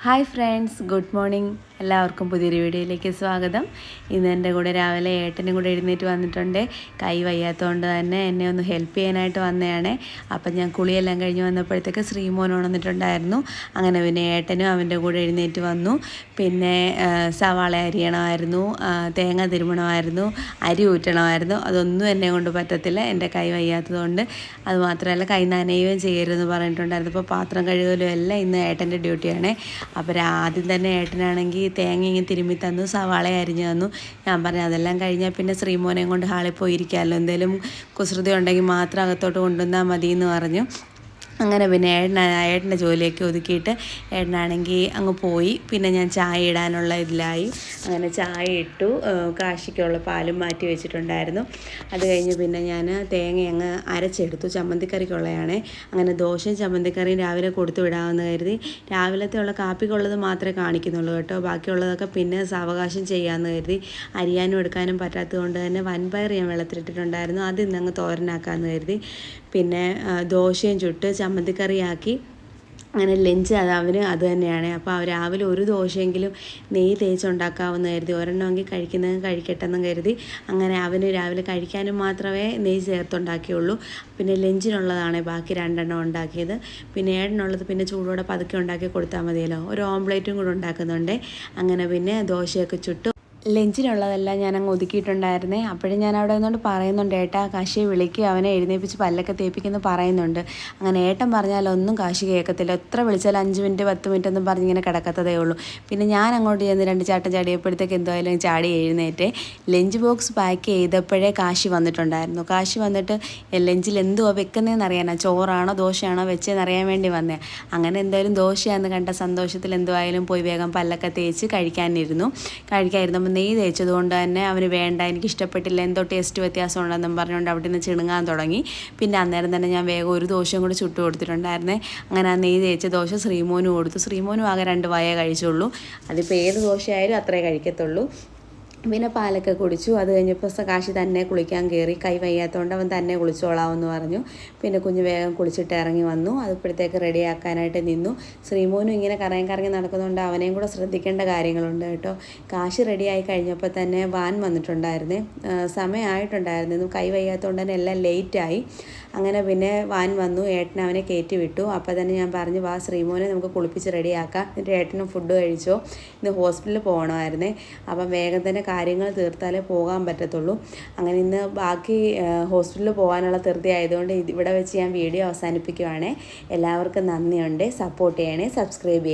Hi friends, good morning. എല്ലാവർക്കും പുതിയൊരു വീഡിയോയിലേക്ക് സ്വാഗതം. ഇന്ന് എൻ്റെ കൂടെ രാവിലെ ഏട്ടനും കൂടെ എഴുന്നേറ്റ് വന്നിട്ടുണ്ട്. കൈ വയ്യാത്തതുകൊണ്ട് തന്നെ എന്നെ ഒന്ന് ഹെൽപ്പ് ചെയ്യാനായിട്ട് വന്നതാണ്. അപ്പം ഞാൻ കുളിയെല്ലാം കഴിഞ്ഞ് വന്നപ്പോഴത്തേക്ക് ശ്രീമോൻ ഉണർന്നിട്ടുണ്ടായിരുന്നു. അങ്ങനെ പിന്നെ ഏട്ടനും അവൻ്റെ കൂടെ എഴുന്നേറ്റ് വന്നു. പിന്നെ സവാള അരിയണമായിരുന്നു, തേങ്ങ തിരുമണമായിരുന്നു, അരി ഊറ്റണമായിരുന്നു. അതൊന്നും എന്നെ കൊണ്ട് പറ്റത്തില്ല, എൻ്റെ കൈ വയ്യാത്തതുകൊണ്ട്. അതുമാത്രമല്ല കൈ നനയുകയും ചെയ്യരുതെന്ന് പറഞ്ഞിട്ടുണ്ടായിരുന്നു. അപ്പോൾ പാത്രം കഴുകലും എല്ലാം ഇന്ന് ഏട്ടൻ്റെ ഡ്യൂട്ടിയാണ്. അപ്പോൾ ആദ്യം തന്നെ ഏട്ടനാണെങ്കിൽ തേങ്ങ ഇങ്ങനെ തിരുമ്മി തന്നു, സവാള അരിഞ്ഞു തന്നു. ഞാൻ പറഞ്ഞു അതെല്ലാം കഴിഞ്ഞാൽ പിന്നെ ശ്രീമോനെയും കൊണ്ട് ഹാളിൽ പോയിരിക്കാമല്ലോ, എന്തെങ്കിലും കുസൃതി ഉണ്ടെങ്കിൽ മാത്രം അകത്തോട്ട് കൊണ്ടുവന്നാൽ മതി എന്ന് പറഞ്ഞു. അങ്ങനെ പിന്നെ ഏട്ടൻ്റെ ജോലിയൊക്കെ ഒതുക്കിയിട്ട് ഏട്ടനാണെങ്കിൽ അങ്ങ് പോയി. പിന്നെ ഞാൻ ചായ ഇടാനുള്ള ഇതിലായി. അങ്ങനെ ചായ ഇട്ടു, കാശിക്കുള്ള പാലും മാറ്റി വെച്ചിട്ടുണ്ടായിരുന്നു. അത് കഴിഞ്ഞ് പിന്നെ ഞാൻ തേങ്ങ അങ്ങ് അരച്ചെടുത്തു, ചമ്മന്തിക്കറിക്കുള്ളതാണ്. അങ്ങനെ ദോശയും ചമ്മന്തിക്കറിയും രാവിലെ കൊടുത്തു വിടാമെന്ന് കരുതി. രാവിലത്തെ ഉള്ള കാപ്പിക്കുള്ളത് മാത്രമേ കാണിക്കുന്നുള്ളൂ കേട്ടോ, ബാക്കിയുള്ളതൊക്കെ പിന്നെ സാവകാശം ചെയ്യാമെന്ന് കരുതി. അരിയാനും എടുക്കാനും പറ്റാത്തത് കൊണ്ട് തന്നെ വൻപയർ ഞാൻ വെള്ളത്തിലിട്ടിട്ടുണ്ടായിരുന്നു, അത് ഇന്നങ്ങ് തോരനാക്കാമെന്ന് കരുതി. പിന്നെ ദോശയും ചുട്ട് ചമ്മന്തിക്കറിയാക്കി. അങ്ങനെ ലഞ്ച് അവന് അത് തന്നെയാണ്. അപ്പോൾ രാവിലെ ഒരു ദോശയെങ്കിലും നെയ്യ് തേച്ചുണ്ടാക്കാമെന്ന് കരുതി. ഒരെണ്ണമെങ്കിൽ കഴിക്കുന്നത് കഴിക്കട്ടെ എന്നും കരുതി. അങ്ങനെ അവന് രാവിലെ കഴിക്കാനും മാത്രമേ നെയ്യ് ചേർത്തുണ്ടാക്കിയുള്ളൂ. പിന്നെ ലഞ്ചിനുള്ളതാണ് ബാക്കി 2 ഉണ്ടാക്കിയത്. പിന്നെ ഏട്ടനുള്ളത് പിന്നെ ചൂടോടെ പതുക്കെ ഉണ്ടാക്കി കൊടുത്താൽ മതിയല്ലോ. ഒരു ഓംപ്ലേറ്റും കൂടെ ഉണ്ടാക്കുന്നുണ്ട്. അങ്ങനെ പിന്നെ ദോശയൊക്കെ ചുട്ടു. ലഞ്ചിനുള്ളതെല്ലാം ഞാൻ അങ്ങ് ഒതുക്കിയിട്ടുണ്ടായിരുന്നേ. അപ്പോഴും ഞാൻ അവിടെ നിന്നുകൊണ്ട് പറയുന്നുണ്ട്, ഏട്ടാ കാശിയെ വിളിക്കുക, അവനെ എഴുന്നേൽപ്പിച്ച് പല്ലൊക്കെ തേപ്പിക്കുന്നു പറയുന്നുണ്ട്. അങ്ങനെ ഏട്ടൻ പറഞ്ഞാലൊന്നും കാശി കേൾക്കത്തില്ല. എത്ര വിളിച്ചാലും 5 മിനിറ്റ് 10 മിനിറ്റ് ഒന്നും പറഞ്ഞിങ്ങനെ കിടക്കത്തതേ ഉള്ളൂ. പിന്നെ ഞാൻ അങ്ങോട്ട് ചെന്ന് 2 ചാട്ടം ചാടിയപ്പോഴത്തേക്ക് എന്തായാലും ചാടി എഴുന്നേറ്റേ. ലഞ്ച് ബോക്സ് പാക്ക് ചെയ്തപ്പോഴേ കാശി വന്നിട്ടുണ്ടായിരുന്നു. കാശി വന്നിട്ട് ലഞ്ചിൽ എന്തുവാ വെക്കുന്നതെന്ന് അറിയാനാ, ചോറാണോ ദോശയാണോ വെച്ചതെന്ന് അറിയാൻ വേണ്ടി വന്നേ. അങ്ങനെ എന്തായാലും ദോശയാണെന്ന് കണ്ട സന്തോഷത്തിൽ എന്തുവായാലും പോയി വേഗം പല്ലൊക്കെ തേച്ച് കഴിക്കാനിരുന്നു. നെയ്യ് തേച്ചത് കൊണ്ട് തന്നെ അവന് വേണ്ട, എനിക്ക് ഇഷ്ടപ്പെട്ടില്ല, എന്തോ ടേസ്റ്റ് വ്യത്യാസം ഉണ്ടെന്നും പറഞ്ഞുകൊണ്ട് അവിടെ നിന്ന് ചിണുങ്ങാൻ തുടങ്ങി. പിന്നെ അന്നേരം തന്നെ ഞാൻ വേഗം ഒരു ദോശയും കൂടി ചുട്ട് കൊടുത്തിട്ടുണ്ടായിരുന്നേ. അങ്ങനെ ആ നെയ്യ് തേച്ച ദോശ ശ്രീമോനും കൊടുത്തു. ശ്രീമോനും ആകെ 2 വായേ കഴിച്ചുള്ളൂ. അതിപ്പോൾ ഏത് ദോശയായാലും അത്രേ കഴിക്കത്തുള്ളൂ. പിന്നെ പാലൊക്കെ കുടിച്ചു. അത് കഴിഞ്ഞപ്പോൾ കാശി തന്നെ കുളിക്കാൻ കയറി. കൈ വയ്യാത്തതുകൊണ്ട് അവൻ തന്നെ കുളിച്ചോളാമെന്ന് പറഞ്ഞു. പിന്നെ കുഞ്ഞ് വേഗം കുളിച്ചിട്ട് ഇറങ്ങി വന്നു. അതിപ്പോഴത്തേക്ക് റെഡിയാക്കാനായിട്ട് നിന്നു. ശ്രീമോനും ഇങ്ങനെ കറങ്ങി നടക്കുന്നതുകൊണ്ട് അവനെയും കൂടെ ശ്രദ്ധിക്കേണ്ട കാര്യങ്ങളുണ്ട് കേട്ടോ. കാശി റെഡിയായി കഴിഞ്ഞപ്പോൾ തന്നെ വാൻ വന്നിട്ടുണ്ടായിരുന്നേ. സമയമായിട്ടുണ്ടായിരുന്നു. കൈ വയ്യാത്തതുകൊണ്ട് തന്നെ എല്ലാം ലേറ്റായി. അങ്ങനെ പിന്നെ വാൻ വന്നു. ഏട്ടൻ അവനെ കയറ്റി വിട്ടു. അപ്പോൾ തന്നെ ഞാൻ പറഞ്ഞു, വാ ശ്രീമോനെ നമുക്ക് കുളിപ്പിച്ച് റെഡിയാക്കാം, എന്നിട്ട് ഏട്ടനും ഫുഡ് കഴിച്ചോ, ഇന്ന് ഹോസ്പിറ്റലിൽ പോകണമായിരുന്നേ. അപ്പം വേഗം തന്നെ കാര്യങ്ങൾ തീർത്താലേ പോകാൻ പറ്റത്തുള്ളൂ. അങ്ങനെ ഇന്ന് ബാക്കി ഹോസ്പിറ്റലിൽ പോകാനുള്ള ധൃതി ആയതുകൊണ്ട് ഇവിടെ വെച്ച് ഞാൻ വീഡിയോ അവസാനിപ്പിക്കുവാണ്. എല്ലാവർക്കും നന്ദിയുണ്ട്. സപ്പോർട്ട് ചെയ്യണേ, സബ്സ്ക്രൈബ് ചെയ്യണേ.